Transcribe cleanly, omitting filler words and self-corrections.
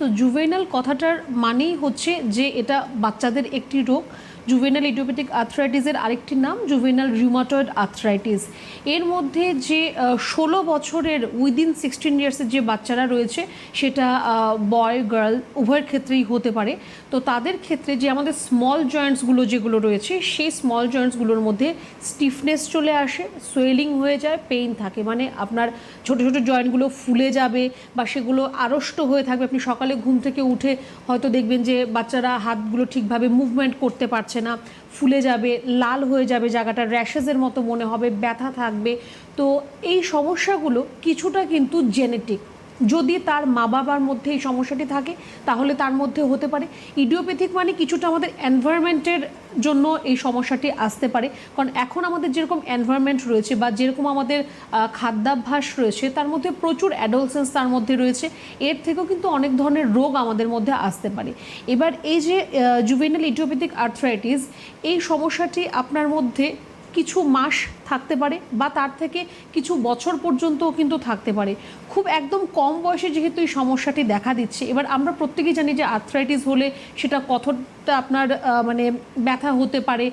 তো জুভেনাল কথাটার মানেই হচ্ছে যে এটা বাচ্চাদের একটি রোগ। জুভেনাল ইডিওপ্যাথিক আর্থ্রাইটিসের আরেকটি নাম জুভেনাল রিউমাটয়েড আর্থ্রাইটিস। এর মধ্যে যে 16 বছরের উইদিন 16 ইয়ার্সের যে বাচ্চারা রয়েছে, সেটা বয় গার্ল উভয়ের ক্ষেত্রেই হতে পারে। তো তাদের ক্ষেত্রে যে আমাদের স্মল জয়েন্টসগুলো যেগুলো রয়েছে, সেই স্মল জয়েন্টসগুলোর মধ্যে স্টিফনেস চলে আসে, সোয়েলিং হয়ে যায়, পেইন থাকে, মানে আপনার ছোটো ছোটো জয়েন্টগুলো ফুলে যাবে বা সেগুলো আড়ষ্ট হয়ে থাকবে। আপনি সকালে ঘুম থেকে উঠে হয়তো দেখবেন যে বাচ্চারা হাতগুলো ঠিকভাবে মুভমেন্ট করতে পারছে না, ফুলে যাবে, লাল হয়ে যাবে, জায়গাটা র্যাশেসের মতো মনে হবে, ব্যথা থাকবে। তো এই সমস্যাগুলো কিছুটা কিন্তু জেনেটিক। যদি তার মা বাবার মধ্যে এই সমস্যাটি থাকে তাহলে তার মধ্যে হতে পারে। ইডিওপ্যাথিক মানে কিছুটা আমাদের এনভায়রনমেন্টের জন্য এই সমস্যাটি আসতে পারে, কারণ এখন আমাদের যেরকম এনভায়রনমেন্ট রয়েছে বা যেরকম আমাদের খাদ্যাভ্যাস রয়েছে, তার মধ্যে প্রচুর অ্যাডোলসেন্স তার মধ্যে রয়েছে। এর থেকেও কিন্তু অনেক ধরনের রোগ আমাদের মধ্যে আসতে পারে। এবার এই যে জুভেনাল ইডিওপ্যাথিক আর্থ্রাইটিস, এই সমস্যাটি আপনার মধ্যে কিছু মাস থাকতে পারে বা তার থেকে কিছু বছর পর্যন্তও কিন্তু থাকতে পারে। খুব একদম কম বয়সে যেহেতু এই সমস্যাটি দেখা দিচ্ছে, এবার আমরা প্রত্যেকেই জানি যে আর্থ্রাইটিস হলে সেটা কতটা আপনার মানে ব্যথা হতে পারে,